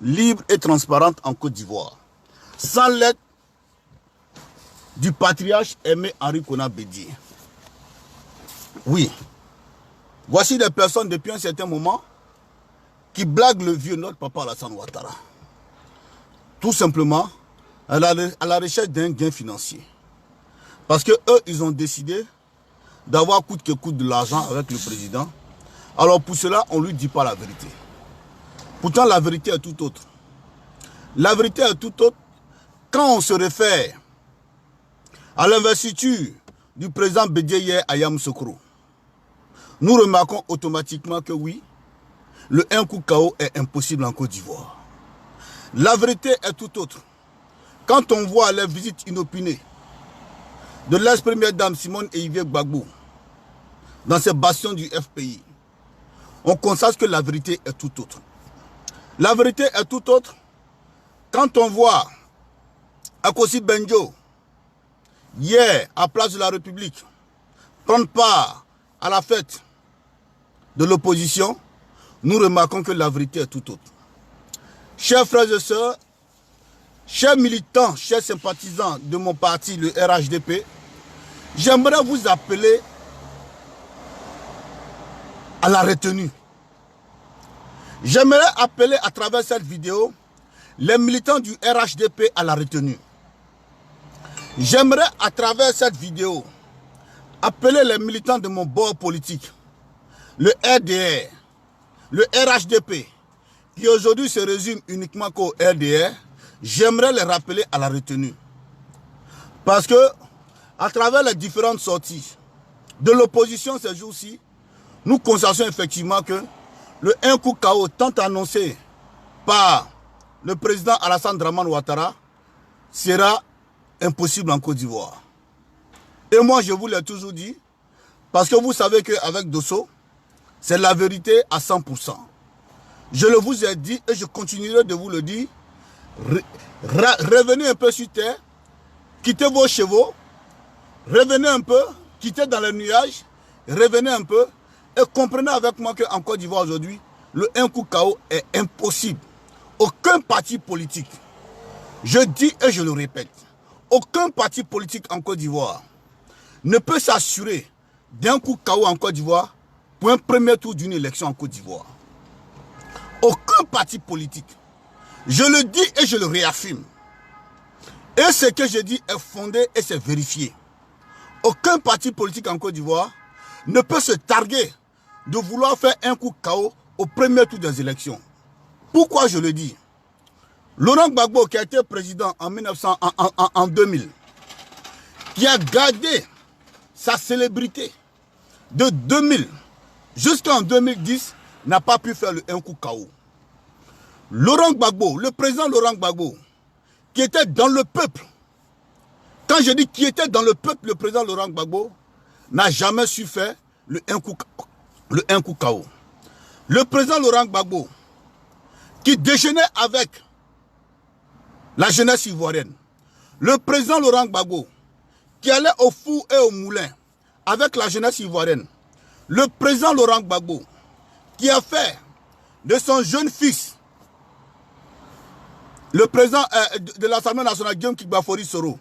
libre et transparente en Côte d'Ivoire. Sans l'aide du patriarche Aimé Henri Konan Bédié. Oui, voici des personnes depuis un certain moment qui blaguent le vieux notre papa Alassane Ouattara. Tout simplement à la recherche d'un gain financier. Parce que eux, ils ont décidé d'avoir coûte que coûte de l'argent avec le président. Alors pour cela, on ne lui dit pas la vérité. Pourtant, la vérité est tout autre. La vérité est tout autre quand on se réfère à l'investiture du président Bédié hier à Yamoussoukro. Nous remarquons automatiquement que oui, le un coup KO est impossible en Côte d'Ivoire. La vérité est tout autre. Quand on voit les visites inopinées de l'ex-première dame Simone et Yvier Gbagbo dans ces bastions du FPI, on constate que la vérité est tout autre. La vérité est tout autre quand on voit Akossi Benjo, hier, à Place de la République, prendre part à la fête de l'opposition. Nous remarquons que la vérité est tout autre. Chers frères et sœurs, chers militants, chers sympathisants de mon parti, le RHDP, j'aimerais vous appeler à la retenue. J'aimerais appeler à travers cette vidéo les militants du RHDP à la retenue. J'aimerais à travers cette vidéo appeler les militants de mon bord politique, le RDR, le RHDP, qui aujourd'hui se résume uniquement qu'au RDR, j'aimerais les rappeler à la retenue. Parce que, à travers les différentes sorties de l'opposition ces jours-ci, nous constatons effectivement que le un coup KO tant annoncé par le président Alassane Dramane Ouattara sera impossible en Côte d'Ivoire. Et moi, je vous l'ai toujours dit, parce que vous savez qu'avec Dosso, c'est la vérité à 100%. Je le vous ai dit et je continuerai de vous le dire. Revenez un peu sur terre, quittez vos chevaux, revenez un peu, quittez dans les nuages, revenez un peu et comprenez avec moi qu'en Côte d'Ivoire aujourd'hui, le un coup KO est impossible. Aucun parti politique, je dis et je le répète, aucun parti politique en Côte d'Ivoire ne peut s'assurer d'un coup KO en Côte d'Ivoire pour un premier tour d'une élection en Côte d'Ivoire. Aucun parti politique. Je le dis et je le réaffirme. Et ce que je dis est fondé et c'est vérifié. Aucun parti politique en Côte d'Ivoire ne peut se targuer de vouloir faire un coup KO au premier tour des élections. Pourquoi je le dis? Laurent Gbagbo, qui a été président en 2000, qui a gardé sa célébrité de 2000 jusqu'en 2010, n'a pas pu faire le un coup KO. Laurent Gbagbo, le président Laurent Gbagbo, qui était dans le peuple, quand je dis qui était dans le peuple, le président Laurent Gbagbo n'a jamais su faire le un coup KO. Le président Laurent Gbagbo, qui déjeunait avec la jeunesse ivoirienne. Le président Laurent Gbagbo, qui allait au four et au moulin avec la jeunesse ivoirienne. Le président Laurent Gbagbo, qui a fait de son jeune fils le président de l'Assemblée nationale, Guillaume Kigbafori Soro.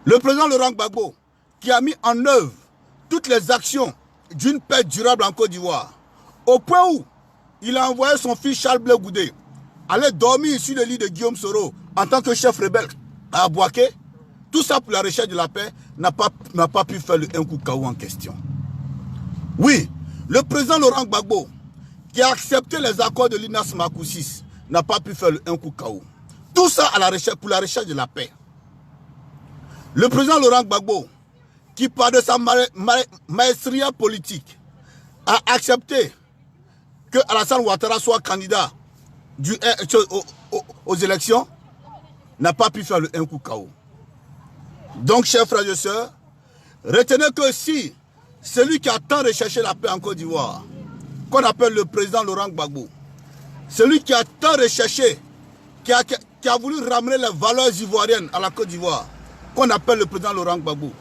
Le président Laurent Gbagbo, qui a mis en œuvre toutes les actions d'une paix durable en Côte d'Ivoire, au point où il a envoyé son fils Charles Blé Goudé aller dormir sur le lit de Guillaume Soro en tant que chef rebelle à Abouaké. Tout ça pour la recherche de la paix n'a pas pu faire le un coup KO en question. Oui, le président Laurent Gbagbo, qui a accepté les accords de l'INAS Makoussis, n'a pas pu faire le un coup KO. Tout ça à la recherche, pour la recherche de la paix. Le président Laurent Gbagbo, qui par de sa maestria politique, a accepté que Alassane Ouattara soit candidat aux élections, n'a pas pu faire le un coup KO. Donc, chers frères et sœurs, retenez que si celui qui a tant recherché la paix en Côte d'Ivoire, qu'on appelle le président Laurent Gbagbo, celui qui a tant recherché, qui a voulu ramener les valeurs ivoiriennes à la Côte d'Ivoire, qu'on appelle le président Laurent Gbagbo,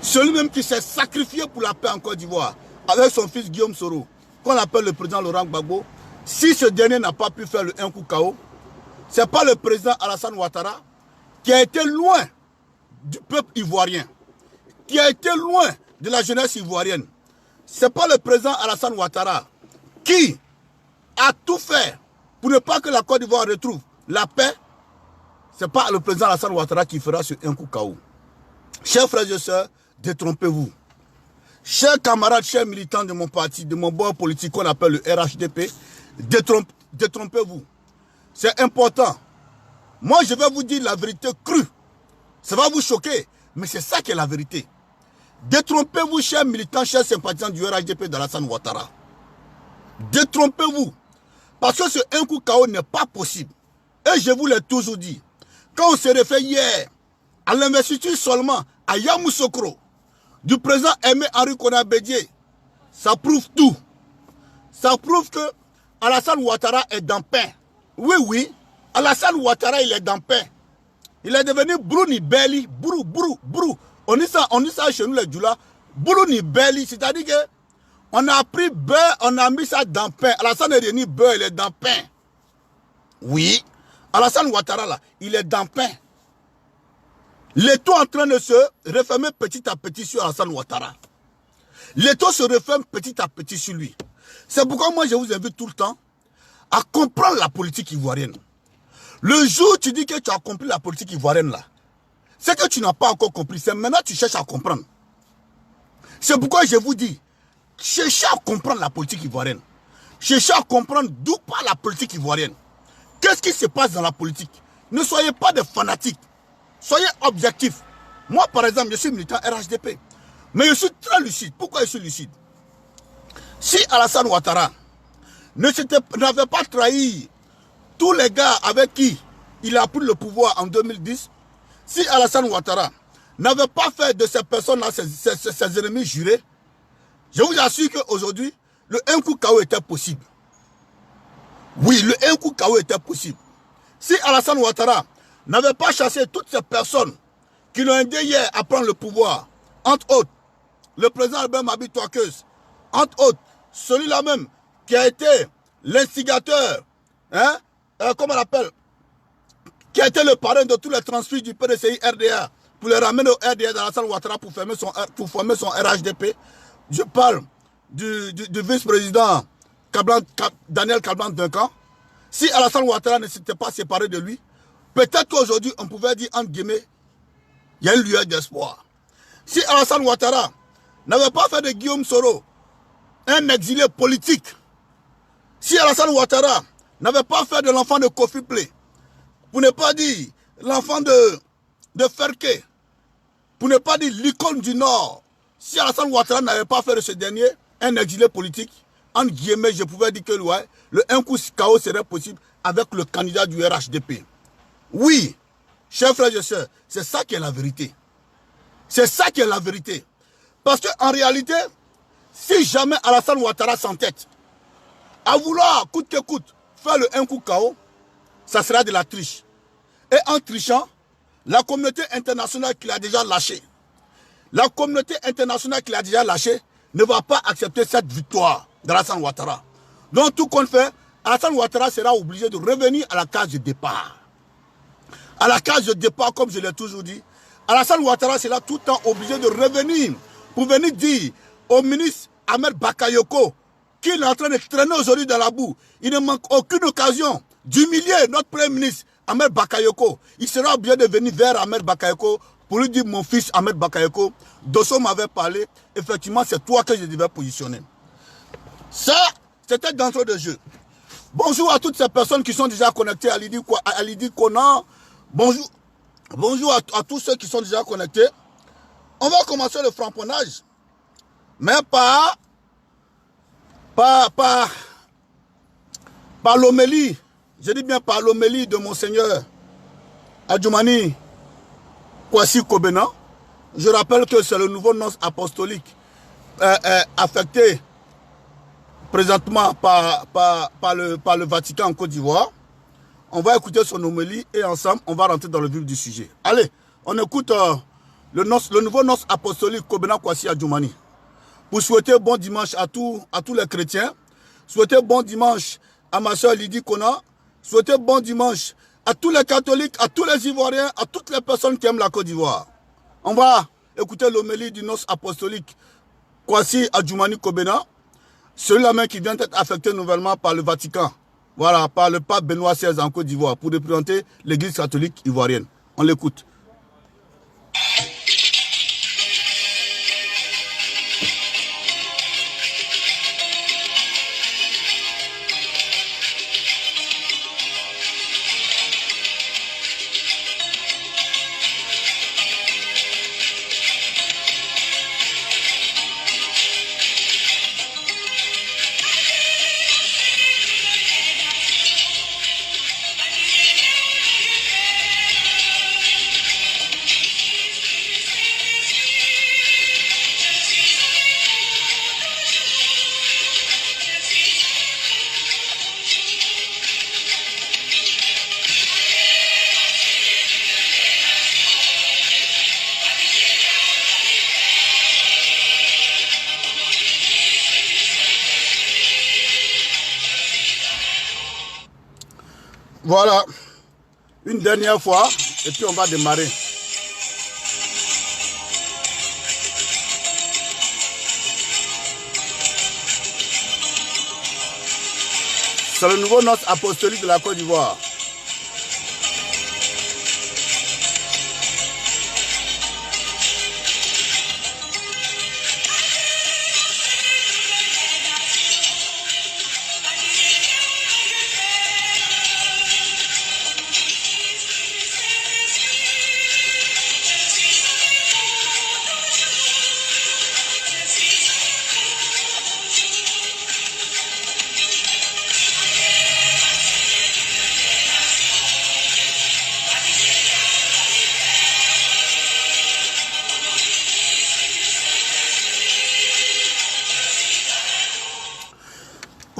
celui même qui s'est sacrifié pour la paix en Côte d'Ivoire, avec son fils Guillaume Soro, qu'on appelle le président Laurent Gbagbo, Si ce dernier n'a pas pu faire le un coup KO, ce n'est pas le président Alassane Ouattara qui a été loin du peuple ivoirien, qui a été loin de la jeunesse ivoirienne. Ce n'est pas le président Alassane Ouattara qui a tout fait pour ne pas que la Côte d'Ivoire retrouve la paix. Ce n'est pas le président Alassane Ouattara qui fera ce un coup KO. Chers frères et sœurs, détrompez-vous. Chers camarades, chers militants de mon parti, de mon bord politique qu'on appelle le RHDP, détrompez-vous. C'est important. Moi, je vais vous dire la vérité crue. Ça va vous choquer, mais c'est ça qui est la vérité. Détrompez-vous, chers militants, chers sympathisants du RHDP d'Alassane Ouattara. Détrompez-vous. Parce que ce un coup KO n'est pas possible. Et je vous l'ai toujours dit. Quand on se réfère hier à l'investiture seulement à Yamoussoukro du président Aimé Henri Konan Bédié, ça prouve tout. Ça prouve que Alassane Ouattara est dans pain. Oui, oui, Alassane Ouattara, il est dans pain. Il est devenu Bruni Belli, brou. On dit ça chez nous les Djoula, Bruni Belli, c'est-à-dire que on a pris beurre, on a mis ça dans pain. Alassane est devenu beurre, il est dans pain. Oui, Alassane Ouattara là, il est dans pain. L'étau en train de se refermer petit à petit sur Alassane Ouattara. L'étau se referme petit à petit sur lui. C'est pourquoi moi je vous invite tout le temps à comprendre la politique ivoirienne. Le jour où tu dis que tu as compris la politique ivoirienne là, c'est que tu n'as pas encore compris. C'est maintenant que tu cherches à comprendre. C'est pourquoi je vous dis, cherchez à comprendre la politique ivoirienne. Cherchez à comprendre d'où part la politique ivoirienne. Qu'est-ce qui se passe dans la politique? Ne soyez pas des fanatiques. Soyez objectifs. Moi, par exemple, je suis militant RHDP. Mais je suis très lucide. Pourquoi je suis lucide? Si Alassane Ouattara n'avait pas trahi tous les gars avec qui il a pris le pouvoir en 2010, si Alassane Ouattara n'avait pas fait de ces personnes-là ses ennemis jurés, je vous assure qu'aujourd'hui, le un coup KO était possible. Oui, le un coup KO était possible. Si Alassane Ouattara n'avait pas chassé toutes ces personnes qui l'ont aidé hier à prendre le pouvoir, entre autres, le président Albert Mabi Touakeuse, entre autres, celui-là même qui a été l'instigateur, comment on l'appelle, qui a été le parrain de tous les transferts du PDCI RDA pour les ramener au RDA d'Alassane Ouattara pour former son RHDP. Je parle du vice-président Daniel Kablan-Duncan. Si Alassane Ouattara ne s'était pas séparé de lui, peut-être qu'aujourd'hui, on pouvait dire, entre guillemets, il y a une lueur d'espoir. Si Alassane Ouattara n'avait pas fait de Guillaume Soro un exilé politique, si Alassane Ouattara n'avait pas fait de l'enfant de Kofi Plé, pour ne pas dire l'enfant de Ferké, pour ne pas dire l'icône du Nord, si Alassane Ouattara n'avait pas fait de ce dernier un exilé politique, entre guillemets, je pouvais dire que le un coup KO serait possible avec le candidat du RHDP. Oui, chers frères et sœurs, c'est ça qui est la vérité. C'est ça qui est la vérité. Parce qu'en réalité, si jamais Alassane Ouattara s'entête à vouloir, coûte que coûte, faire le un coup KO, ça sera de la triche. Et en trichant, la communauté internationale qui l'a déjà lâché, ne va pas accepter cette victoire d'Alassane Ouattara. Donc tout compte fait, Alassane Ouattara sera obligé de revenir à la case de départ. À la case de départ, comme je l'ai toujours dit, Alassane Ouattara sera tout le temps obligé de revenir pour venir dire au ministre Ahmed Bakayoko qu'il est en train de traîner aujourd'hui dans la boue. Il ne manque aucune occasion d'humilier notre Premier ministre Ahmed Bakayoko. Il sera obligé de venir vers Ahmed Bakayoko pour lui dire, mon fils Ahmed Bakayoko, Dosso m'avait parlé, effectivement c'est toi que je devais positionner. Ça, c'était d'entrée de jeu. Bonjour à toutes ces personnes qui sont déjà connectées à Lydie Conan. Bonjour à tous ceux qui sont déjà connectés. On va commencer le frapponnage. Mais par l'homélie, je dis bien par l'homélie de Monseigneur Adjoumani Kwasi Kobena. Je rappelle que c'est le nouveau nonce apostolique affecté présentement par le Vatican en Côte d'Ivoire. On va écouter son homélie et ensemble, on va rentrer dans le vif du sujet. Allez, on écoute le nouveau nonce apostolique Kobena Kwasi Adjoumani. Pour souhaiter bon dimanche à tous les chrétiens, souhaiter bon dimanche à ma soeur Lydie Kona, souhaiter bon dimanche à tous les catholiques, à tous les Ivoiriens, à toutes les personnes qui aiment la Côte d'Ivoire. On va écouter l'homélie du nonce apostolique Kwasi Adjoumani Kobena, celui-là même qui vient d'être affecté nouvellement par le Vatican, voilà, par le pape Benoît XVI en Côte d'Ivoire, pour représenter l'église catholique ivoirienne. On l'écoute. Voilà, une dernière fois, et puis on va démarrer. C'est le nouveau nonce apostolique de la Côte d'Ivoire.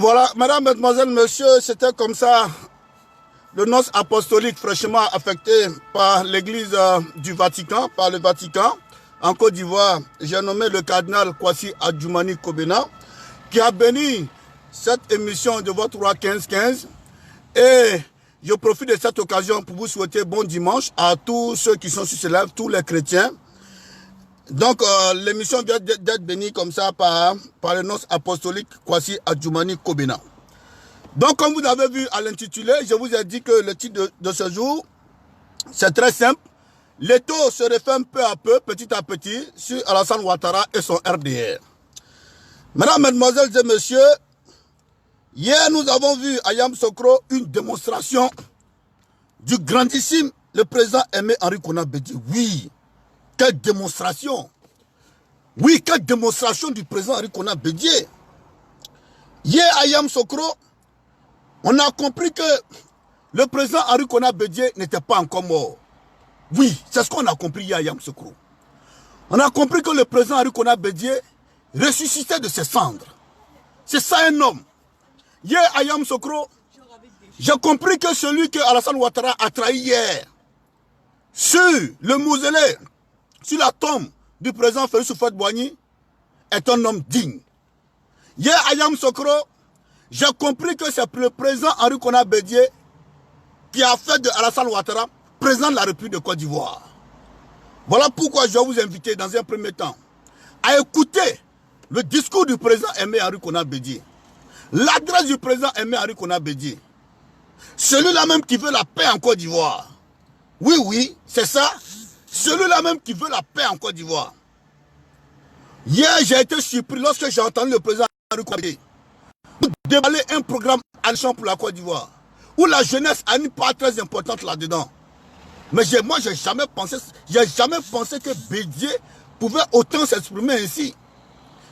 Voilà, madame, mademoiselle, monsieur, c'était comme ça le nonce apostolique fraîchement affecté par l'église du Vatican, par le Vatican. En Côte d'Ivoire, j'ai nommé le cardinal Kwasi Adjoumani Kobena, qui a béni cette émission de votre roi 15-15. Et je profite de cette occasion pour vous souhaiter bon dimanche à tous ceux qui sont sur ce live, tous les chrétiens. Donc, l'émission vient d'être bénie comme ça par le nonce apostolique Kwasi Adjoumani Kobena. Donc, comme vous avez vu à l'intitulé, je vous ai dit que le titre de ce jour, c'est très simple. L'étau se referme peu à peu, petit à petit, sur Alassane Ouattara et son RDR. Mesdames, mesdemoiselles et messieurs, hier nous avons vu à Yamoussoukro une démonstration du grandissime, le président Aimé Henri Konan Bédié. Oui, quelle démonstration! Oui, quelle démonstration du président Henri Konan Bédié! Hier à Yamoussoukro, on a compris que le président Henri Konan Bédié n'était pas encore mort. Oui, c'est ce qu'on a compris hier à Yamoussoukro. On a compris que le président Henri Konan Bédié ressuscitait de ses cendres. C'est ça un homme. Hier à Yamoussoukro, j'ai compris que celui que Alassane Ouattara a trahi hier, sur le mausolée, sur la tombe du président Félix Houphouët-Boigny, est un homme digne. Hier à Yamoussoukro, j'ai compris que c'est le président Henri Konan Bédié qui a fait de Alassane Ouattara président de la République de Côte d'Ivoire. Voilà pourquoi je vais vous inviter dans un premier temps à écouter le discours du président Aimé Henri Konan Bédié. L'adresse du président Aimé Henri Konan Bédié. Celui-là même qui veut la paix en Côte d'Ivoire. Oui, oui, c'est ça. Celui-là même qui veut la paix en Côte d'Ivoire. Hier, j'ai été surpris lorsque j'ai entendu le président Henri Konan Bédié déballer un programme alléchant pour la Côte d'Ivoire, où la jeunesse a une part très importante là-dedans. Mais moi, j'ai jamais pensé que Bédié pouvait autant s'exprimer ainsi.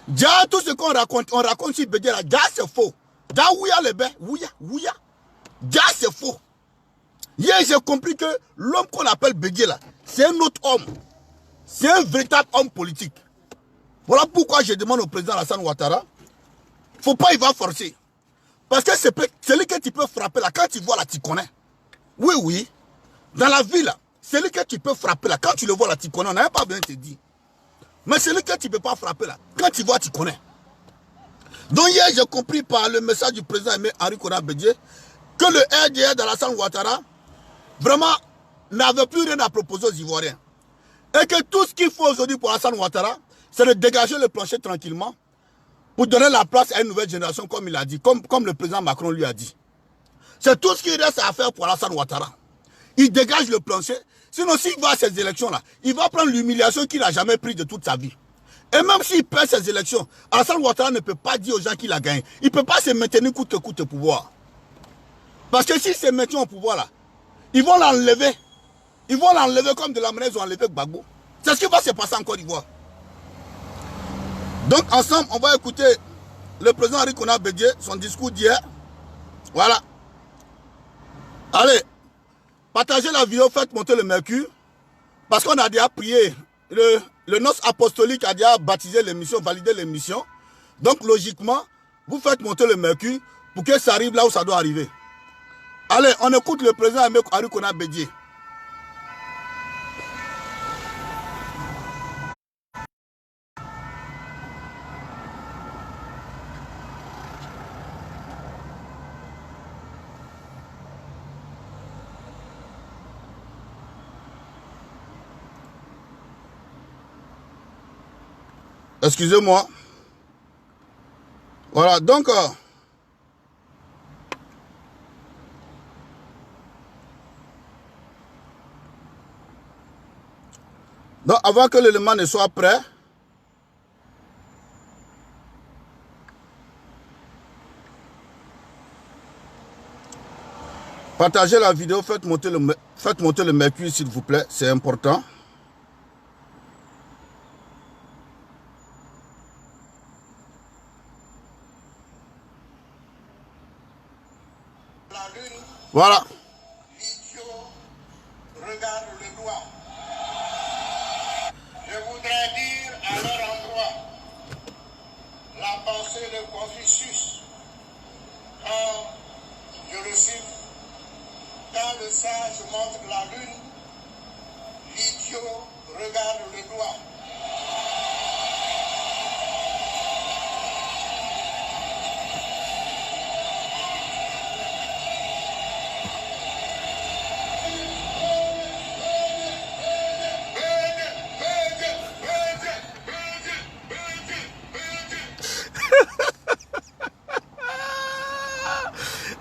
Déjà, tout ce qu'on raconte, on raconte sur Bédié là, déjà c'est faux. Déjà, ouya les bains, ouya. Déjà c'est faux. Hier, j'ai compris que l'homme qu'on appelle Bédié là, c'est un autre homme. C'est un véritable homme politique. Voilà pourquoi je demande au président Alassane Ouattara, faut pas y va forcer. Parce que c'est celui que tu peux frapper là, quand tu vois là, tu connais. Oui, oui. Dans la vie là, celui que tu peux frapper là, quand tu le vois là, tu connais, on n'a pas besoin de te dire. Mais celui que tu ne peux pas frapper là, quand tu vois, tu connais. Donc hier, j'ai compris par le message du président Henri Konan Bédié que le RDR d'Alassane Ouattara vraiment n'avait plus rien à proposer aux Ivoiriens. Et que tout ce qu'il faut aujourd'hui pour Alassane Ouattara, c'est de dégager le plancher tranquillement pour donner la place à une nouvelle génération, comme il a dit, comme le président Macron lui a dit. C'est tout ce qu'il reste à faire pour Alassane Ouattara. Il dégage le plancher. Sinon, s'il va à ces élections-là, il va prendre l'humiliation qu'il n'a jamais prise de toute sa vie. Et même s'il perd ces élections, Alassane Ouattara ne peut pas dire aux gens qu'il a gagné. Il ne peut pas se maintenir coûte que coûte au pouvoir. Parce que s'il se maintient au pouvoir, là, ils vont l'enlever. Ils vont l'enlever comme de la manière ils ont enlevé Gbagbo. C'est ce qui va se passer en Côte d'Ivoire. Donc, ensemble, on va écouter le président Henri Konan Bédié, son discours d'hier. Voilà. Allez, partagez la vidéo, faites monter le mercure. Parce qu'on a déjà prié. Le noce apostolique a déjà baptisé l'émission, validé l'émission. Donc, logiquement, vous faites monter le mercure pour que ça arrive là où ça doit arriver. Allez, on écoute le président Henri Konan Bédié. Excusez-moi. Voilà, donc... donc, avant que l'élément ne soit prêt, partagez la vidéo, faites monter le mercure s'il vous plaît, c'est important. Voilà. L'idiot regarde le doigt. Je voudrais dire à leur endroit la pensée de Confucius quand, je le cite, quand le sage montre la lune, l'idiot regarde le doigt.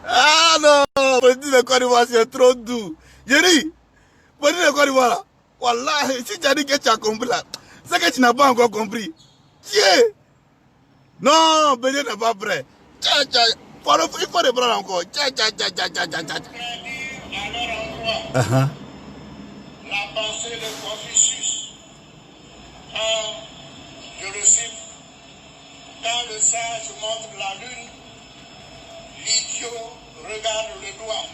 Ah non, politique de Côte d'Ivoire, c'est trop doux. Jerry, politique de Côte d'Ivoire, là, voilà, si tu as dit que tu as compris là, c'est que tu n'as pas encore compris. Tiens, non, Bédié n'est pas prêt. Il faut reprendre encore. À leur endroit, la pensée de Confucius quand, je le cite, quand le sage montre la lune, l'idiot regarde le doigt.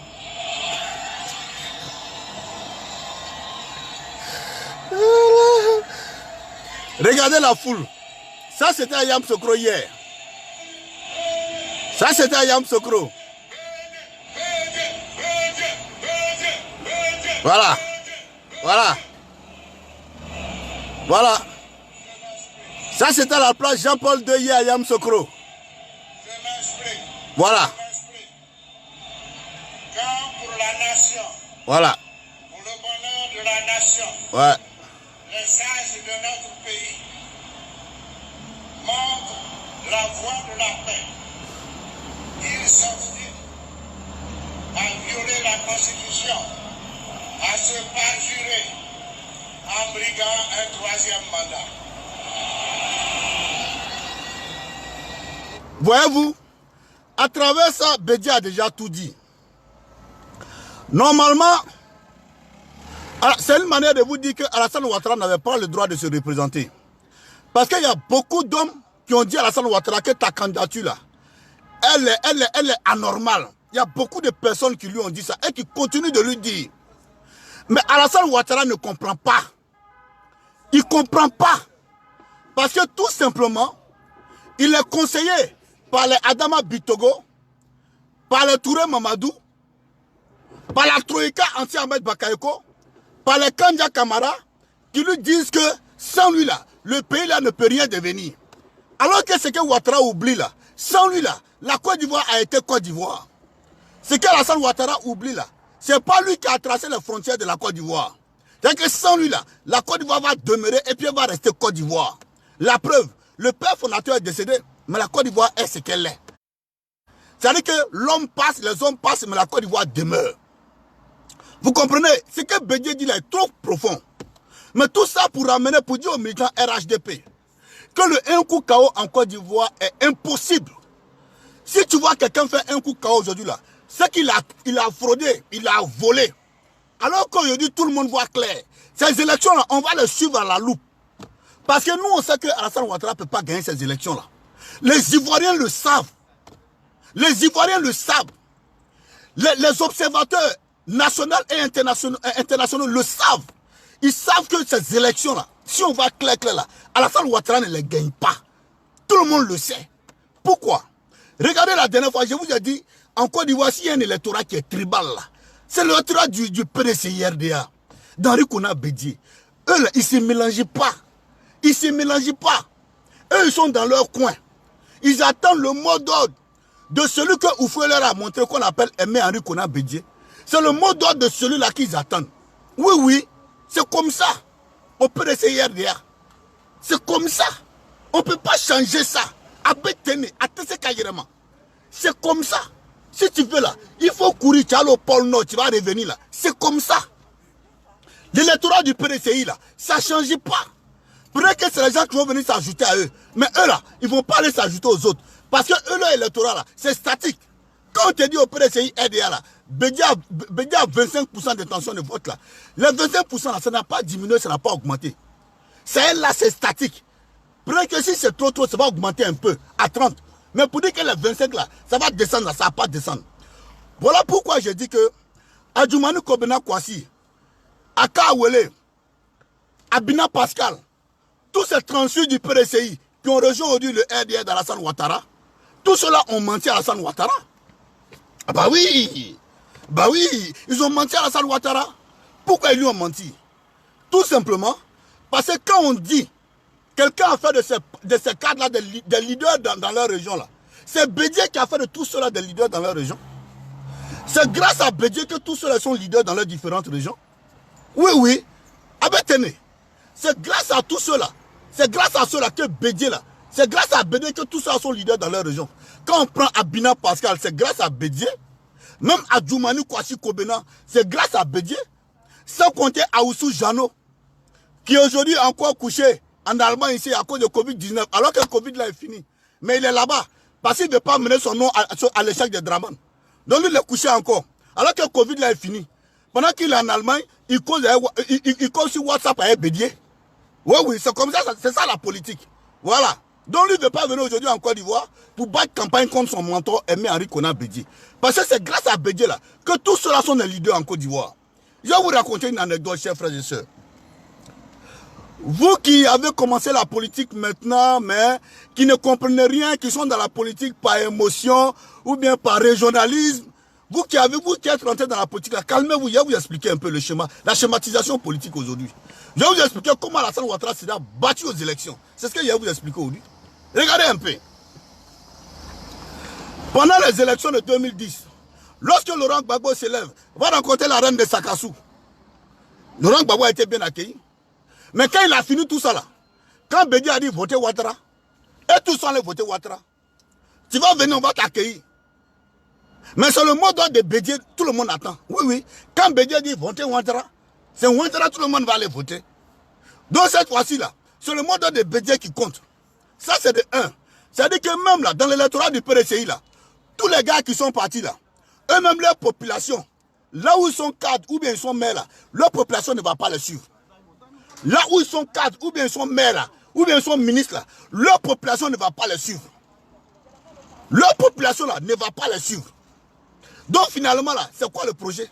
Regardez la foule. Ça, c'était à Yamoussoukro hier. Ça, c'était à Yamoussoukro. Voilà. Voilà. Voilà. Ça, c'était à la place Jean-Paul II hier à Yamoussoukro. Voilà. Quand pour la nation, Voilà. pour le bonheur de la nation, Ouais. les sages de notre pays montrent la voie de la paix. Ils s'obstinent à violer la Constitution, à se parjurer en briguant un troisième mandat. Voyez-vous, à travers ça, Bédié a déjà tout dit. Normalement, c'est une manière de vous dire que Alassane Ouattara n'avait pas le droit de se représenter. Parce qu'il y a beaucoup d'hommes qui ont dit à Alassane Ouattara que ta candidature là, elle est anormale. Il y a beaucoup de personnes qui lui ont dit ça et qui continuent de lui dire. Mais Alassane Ouattara ne comprend pas. Il ne comprend pas. Parce que tout simplement, il est conseillé par les Adama Bitogo, par les Touré Mamadou, par la Troïka Anti-Ahmed Bakayoko, par les Kandja Kamara, qui lui disent que sans lui là, le pays là ne peut rien devenir. Alors que ce que Ouattara oublie là, Sans lui là, la Côte d'Ivoire a été Côte d'Ivoire. Ce qu'Alassane Ouattara oublie là, c'est pas lui qui a tracé les frontières de la Côte d'Ivoire. C'est-à-dire que sans lui là, la Côte d'Ivoire va demeurer et puis elle va rester Côte d'Ivoire. La preuve, le père fondateur est décédé, mais la Côte d'Ivoire est ce qu'elle est. C'est-à-dire que l'homme passe, les hommes passent, mais la Côte d'Ivoire demeure. Vous comprenez? Ce que Bédié dit là est trop profond. Mais tout ça pour ramener, pour dire aux militants RHDP que le un coup KO en Côte d'Ivoire est impossible. Si tu vois quelqu'un faire un coup KO aujourd'hui là, c'est qu'il a fraudé, il a volé. Alors qu'aujourd'hui tout le monde voit clair. Ces élections là, on va les suivre à la loupe. Parce que nous on sait que Alassane Ouattara ne peut pas gagner ces élections là. Les Ivoiriens le savent. Les Ivoiriens le savent. Les observateurs nationaux et internationaux le savent. Ils savent que ces élections-là, si on va clair là, Alassane Ouattara ne les gagne pas. Tout le monde le sait. Pourquoi? Regardez la dernière fois, je vous ai dit, en Côte d'Ivoire, s'il y a un électorat qui est tribal là, c'est l'électorat du PDCI-RDA, d'Henri Konan Bédié. Eux là, ils ne se mélangent pas. Ils ne se mélangent pas. Eux, ils sont dans leur coin. Ils attendent le mot d'ordre de celui que Oufoué leur a montré, qu'on appelle Aimé Henri Konan Bédié. C'est le mot d'ordre de celui-là qu'ils attendent. Oui, oui, c'est comme ça. Au PDCI-RDA. C'est comme ça. On ne peut pas changer ça. C'est comme ça. Si tu veux là, il faut courir, tu vas au pôle Nord, tu vas revenir là. C'est comme ça. L'électorat du PDCI là, ça ne change pas. Peut-être que c'est les gens qui vont venir s'ajouter à eux. Mais eux là, ils ne vont pas aller s'ajouter aux autres. Parce que eux, leur électorat là, c'est statique. Quand on te dit au PDCI RDA là, Bédié a 25% d'intention de vote là. Les 25% là, ça n'a pas diminué, ça n'a pas augmenté. C'est là, c'est statique. Peut-être que si c'est trop, ça va augmenter un peu à 30. Mais pour dire que les 25 là, ça va descendre là, ça ne va pas descendre. Voilà pourquoi je dis que Adjoumani Kobena Kwasi, Aka Wele, Abina Pascal, tous ces transfuges du PDCI qui ont rejoint aujourd'hui le RDA d'Alassane Ouattara, tous ceux-là ont menti à Alassane Ouattara. Ah bah oui, ils ont menti à Alassane Ouattara. Pourquoi ils lui ont menti? Tout simplement parce que quand on dit quelqu'un a fait de ces cadres-là des leaders dans leur région là, c'est Bédié qui a fait de tout cela des leaders dans leur région. C'est grâce à Bédié que tous ceux-là sont leaders dans leurs différentes régions. Oui, oui. Abetene. C'est grâce à tout cela. C'est grâce à cela que Bédié là. C'est grâce à Bédié que tous ceux-là sont leaders dans leur région. Quand on prend Abina Pascal, c'est grâce à Bédié. Même Adjoumani Kwasi Kobena, c'est grâce à Bédié. Sans compter Aoussou Jano, qui est aujourd'hui encore couché en Allemagne ici à cause de Covid-19, alors que le Covid là est fini. Mais il est là-bas, parce qu'il ne veut pas mener son nom à l'échec de Draman. Donc lui, il est couché encore, alors que le Covid là est fini. Pendant qu'il est en Allemagne, il cause sur WhatsApp avec Bédié. Oui, oui, c'est comme ça, c'est ça la politique. Voilà. Donc lui ne veut pas venir aujourd'hui en Côte d'Ivoire pour battre campagne contre son mentor Aimé Henri Konan Bédié. Parce que c'est grâce à Bédié là que tous ceux-là sont des leaders en Côte d'Ivoire. Je vais vous raconter une anecdote, chers frères et sœurs. Vous qui avez commencé la politique maintenant, mais qui ne comprenez rien, qui sont dans la politique par émotion ou bien par régionalisme, vous qui êtes rentré dans la politique, calmez-vous, je vais vous expliquer un peu le schéma, la schématisation politique aujourd'hui. Je vais vous expliquer comment Alassane Ouattara s'est battu aux élections. C'est ce que je vais vous expliquer aujourd'hui. Regardez un peu. Pendant les élections de 2010, lorsque Laurent Gbagbo s'élève, va rencontrer la reine de Sakassou. Laurent Gbagbo a été bien accueilli. Mais quand il a fini tout ça là, quand Bédié a dit votez Ouattara, et tous sont allés voter Ouattara, tu vas venir, on va t'accueillir. Mais sur le mot d'ordre de Bédié, tout le monde attend. Oui, oui. Quand Bédié dit votez Ouattara, c'est Ouattara, tout le monde va aller voter. Donc cette fois-ci là, c'est le mot d'ordre de Bédié qui compte. Ça c'est de 1. C'est-à-dire que même là, dans l'électorat du PDCI là, tous les gars qui sont partis là, eux-mêmes leur population, là où ils sont cadres ou bien ils sont maires là, leur population ne va pas les suivre. Là où ils sont cadres, ou bien ils sont maires là, ou bien ils sont ministres là, leur population ne va pas les suivre. Leur population là ne va pas les suivre. Donc finalement là, c'est quoi le projet?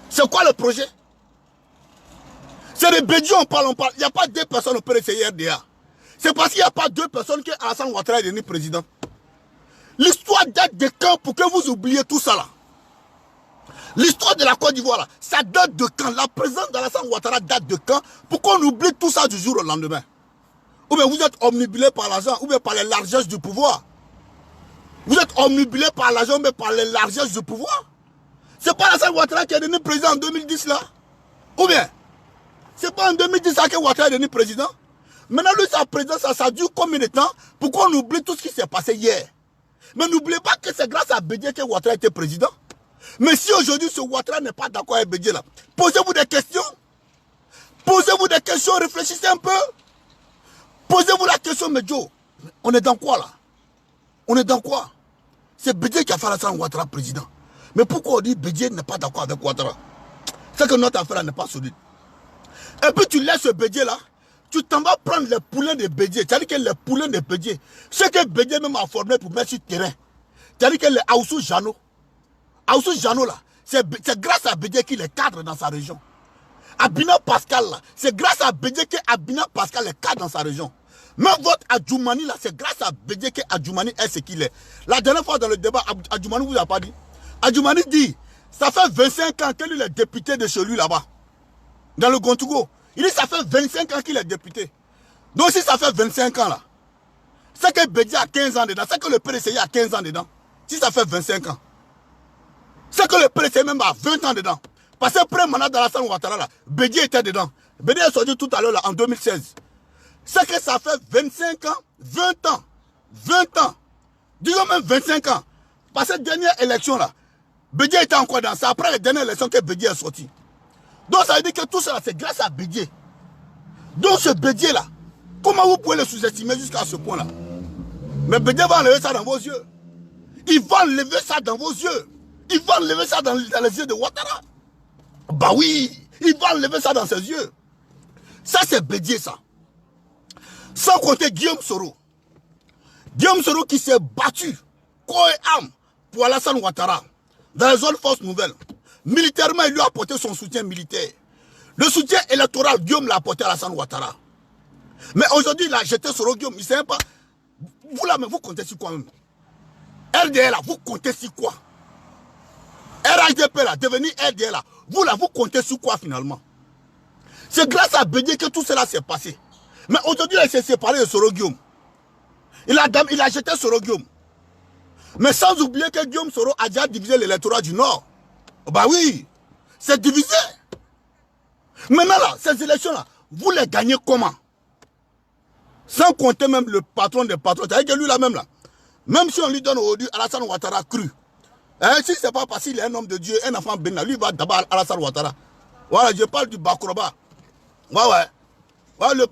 C'est quoi le projet? C'est de Bédié on parle. Il n'y a pas 2 personnes au PDCI-RDA. C'est parce qu'il n'y a pas 2 personnes que Alassane Ouattara est devenu président. L'histoire date de quand pour que vous oubliez tout ça là? L'histoire de la Côte d'Ivoire, ça date de quand? La présence d'Alassane Ouattara date de quand? Pour qu'on oublie tout ça du jour au lendemain? Ou bien vous êtes omnibulé par l'argent, ou bien par les largesses du pouvoir? Vous êtes omnibulé par l'argent, mais par les largesses du pouvoir. C'est pas Alassane Ouattara qui est devenu président en 2010 là? Ou bien, c'est pas en 2010 que Ouattara est devenu président? Maintenant, lui, sa présidence, ça dure combien de temps? Pourquoi on oublie tout ce qui s'est passé hier? Mais n'oubliez pas que c'est grâce à Bédié que Ouattara était président. Mais si aujourd'hui ce Ouattara n'est pas d'accord avec Bédié là, posez-vous des questions. Posez-vous des questions, réfléchissez un peu. Posez-vous la question, mais Joe, on est dans quoi là? On est dans quoi? C'est Bédié qui a fait Alassane Ouattara président. Mais pourquoi on dit Bédié n'est pas d'accord avec Ouattara? C'est que notre affaire n'est pas solide. Et puis tu laisses ce Bédié là, tu t'en vas prendre les poulains de Bédié. C'est-à-dire que les poulains de Bédié, ce que Bédié même a formé pour mettre sur le terrain. C'est-à-dire que les Aoussou Jano là, c'est grâce à Bédié qu'il est cadre dans sa région. Abina Pascal là, c'est grâce à Bédié que Abina Pascal est cadre dans sa région. Même votre Adjoumani là, c'est grâce à Bédié que Adjoumani est ce qu'il est. La dernière fois dans le débat, Adjoumani vous a pas dit. Adjoumani dit, ça fait 25 ans qu'il est député de chez lui là-bas. Dans le Gontougo. Il dit, ça fait 25 ans qu'il est député. Donc si ça fait 25 ans là, c'est que Bédié a 15 ans dedans, c'est que le PDCI a 15 ans dedans. Si ça fait 25 ans. C'est que le PDCI même a 20 ans dedans. Parce que après mandat d'Alassane Ouattara là, Bédié était dedans. Bédié est sorti tout à l'heure là en 2016. C'est que ça fait 25 ans, 20 ans, 20 ans, disons même 25 ans. Parce que cette dernière élection là, Bédié était encore dans ça. Après les dernières élections que Bédié est sorti. Donc ça veut dire que tout cela c'est grâce à Bédié. Donc ce Bédié là, comment vous pouvez le sous-estimer jusqu'à ce point là? Mais Bédié va enlever ça dans vos yeux. Il va enlever ça dans vos yeux. Il va enlever ça dans les yeux de Ouattara. Bah oui, il va enlever ça dans ses yeux. Ça c'est Bédié ça. Sans compter Guillaume Soro. Guillaume Soro qui s'est battu corps et âme pour Alassane Ouattara dans les zones forces nouvelles. Militairement, il lui a apporté son soutien militaire. Le soutien électoral, Guillaume l'a apporté à Alassane Ouattara. Mais aujourd'hui, il a jeté Soro Guillaume. Il ne sait pas. Vous là, mais vous comptez sur quoi même? RDL là, vous comptez sur quoi? RHDP là, devenu RDL là, vous là, vous comptez sur quoi finalement? C'est grâce à Bédié que tout cela s'est passé. Mais aujourd'hui, il s'est séparé de Soro Guillaume. Il a jeté Soro Guillaume. Mais sans oublier que Guillaume Soro a déjà divisé l'électorat du Nord. Bah oui, c'est divisé. Maintenant là, ces élections-là, vous les gagnez comment? Sans compter même le patron des patrons. C'est-à-dire que lui là même là, même si on lui donne aujourd'hui Alassane Ouattara cru, hein, si c'est pas parce qu'il est un homme de Dieu, un enfant bénin, lui va d'abord Alassane Ouattara. Voilà, je parle du Bakroba. Ouais, le